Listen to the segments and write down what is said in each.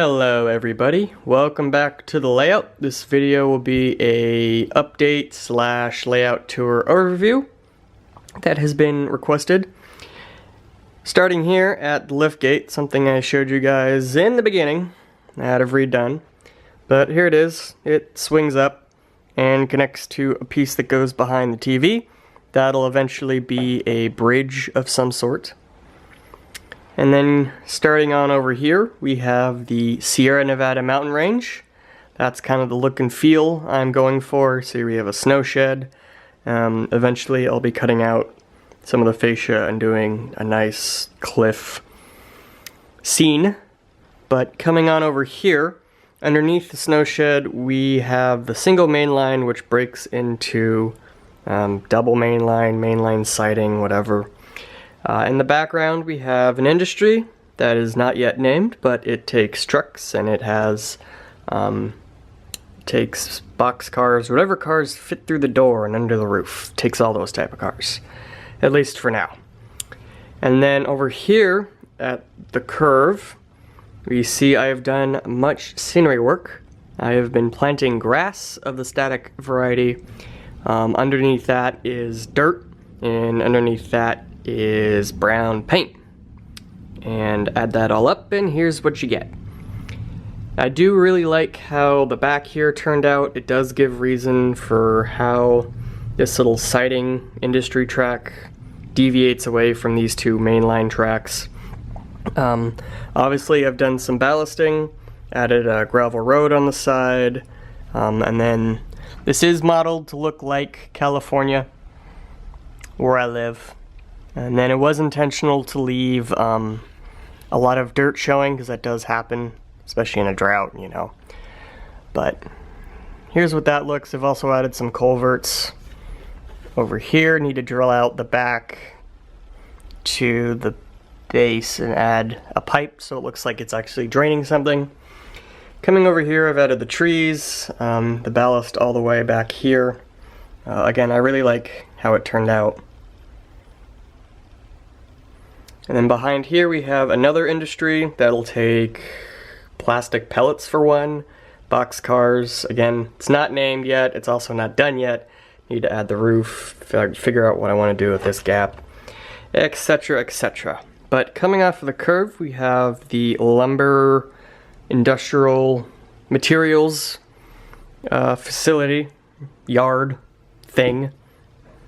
Hello everybody, welcome back to the layout. This video will be a update / layout tour overview that has been requested. Starting here at the lift gate, something I showed you guys in the beginning that I've redone. But here it is, it swings up and connects to a piece that goes behind the TV. That'll eventually be a bridge of some sort. And then starting on over here, we have the Sierra Nevada mountain range. That's kind of the look and feel I'm going for. So we have a snow shed. Eventually I'll be cutting out some of the fascia and doing a nice cliff scene. But coming on over here, underneath the snow shed, we have the single main line, which breaks into double mainline siding, whatever. In the background we have an industry that is not yet named, but it takes trucks and it has takes box cars, whatever cars fit through the door and under the roof. Takes all those type of cars, at least for now. And then over here at the curve, we see I have done much scenery work. I have been planting grass of the static variety. Underneath that is dirt, and underneath that is brown paint. And add that all up and here's what you get. I do really like how the back here turned out. It does give reason for how this little siding industry track deviates away from these two mainline tracks. Obviously I've done some ballasting, added a gravel road on the side, and then this is modeled to look like California, where I live. And then it was intentional to leave a lot of dirt showing, because that does happen, especially in a drought, you know. But here's what that looks. I've also added some culverts over here. Need to drill out the back to the base and add a pipe so it looks like it's actually draining something. Coming over here, I've added the trees, the ballast all the way back here. Again, I really like how it turned out. And then behind here we have another industry that'll take plastic pellets for one, box cars. Again, it's not named yet, it's also not done yet. Need to add the roof, figure out what I want to do with this gap, etc., etc. But coming off of the curve, we have the lumber industrial materials facility, yard thing.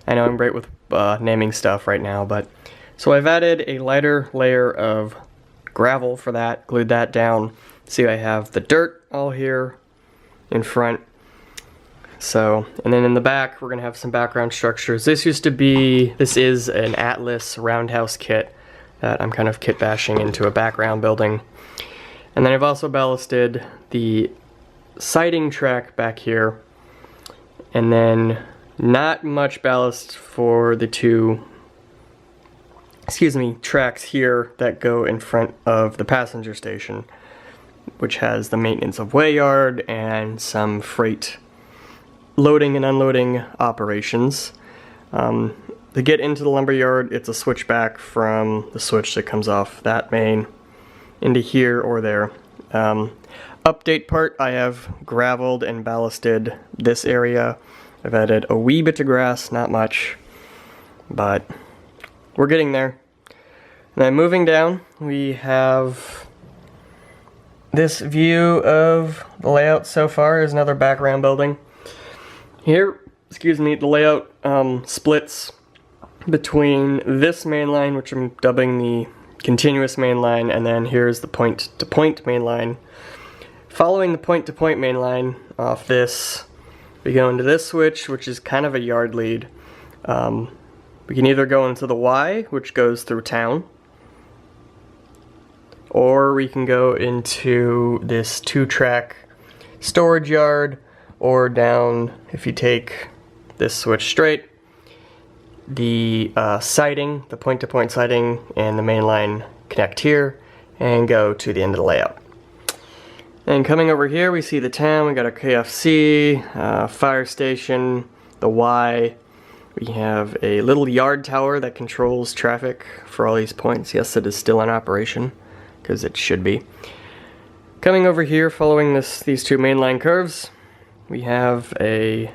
I know I'm great with naming stuff right now, but so I've added a lighter layer of gravel for that, glued that down. See, I have the dirt all here in front. So, and then in the back, we're gonna have some background structures. This is an Atlas roundhouse kit that I'm kind of kit bashing into a background building. And then I've also ballasted the siding track back here. And then not much ballast for the two tracks here that go in front of the passenger station, which has the maintenance of way yard and some freight loading and unloading operations. To get into the lumber yard, it's a switchback from the switch that comes off that main into here or there. Update part, I have graveled and ballasted this area. I've added a wee bit of grass, not much, but we're getting there. And then moving down, we have this view of the layout so far. Is another background building. Here, the layout splits between this main line, which I'm dubbing the continuous main line, and then here's the point-to-point main line. Following the point-to-point main line off this, we go into this switch, which is kind of a yard lead. We can either go into the Y, which goes through town, or we can go into this 2-track storage yard, or down, if you take this switch straight, the siding, the point-to-point siding, and the main line connect here and go to the end of the layout. And coming over here, we see the town. We got a KFC, fire station, the Y. We have a little yard tower that controls traffic for all these points. Yes, it is still in operation, because it should be. Coming over here, following these two mainline curves, we have a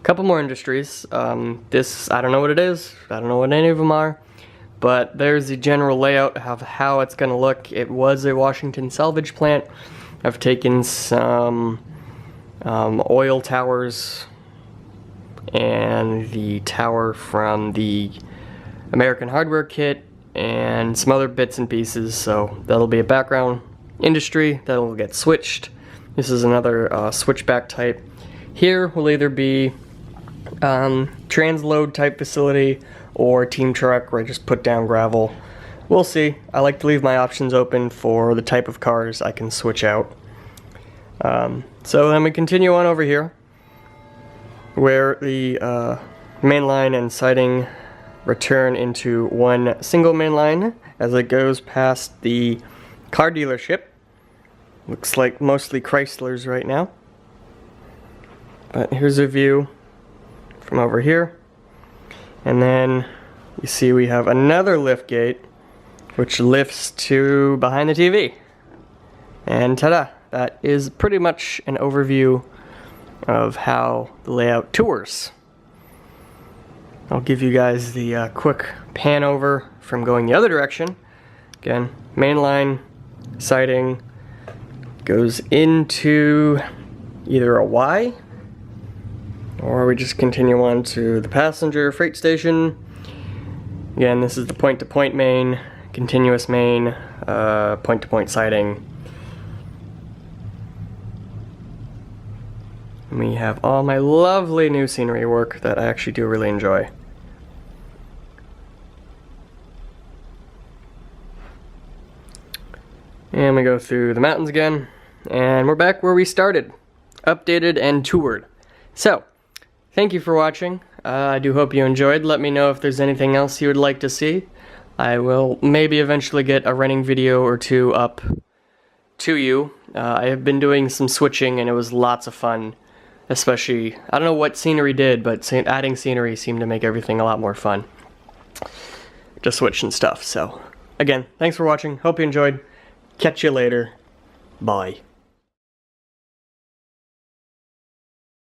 couple more industries. This, I don't know what it is, I don't know what any of them are, but there's the general layout of how it's going to look. It was a Washington salvage plant. I've taken some oil towers and the tower from the American Hardware Kit and some other bits and pieces, so that'll be a background industry that'll get switched. This is another switchback type. Here will either be transload type facility or team truck where I just put down gravel. We'll see. I like to leave my options open for the type of cars I can switch out. So then we continue on over here where the mainline and siding return into one single mainline as it goes past the car dealership. Looks like mostly Chryslers right now. But here's a view from over here. And then you see we have another lift gate which lifts to behind the TV. And ta-da! That is pretty much an overview of how the layout tours. I'll give you guys the quick pan over from going the other direction. Again, mainline siding goes into either a Y, or we just continue on to the passenger freight station. Again, this is the point-to-point main, continuous main, point-to-point siding. And we have all my lovely new scenery work that I actually do really enjoy. And we go through the mountains again, and we're back where we started, updated and toured. So, thank you for watching. I do hope you enjoyed. Let me know if there's anything else you would like to see. I will maybe eventually get a running video or two up to you. I have been doing some switching and it was lots of fun. Especially, I don't know what scenery did, but adding scenery seemed to make everything a lot more fun. Just switching stuff, so. Again, thanks for watching. Hope you enjoyed. Catch you later. Bye.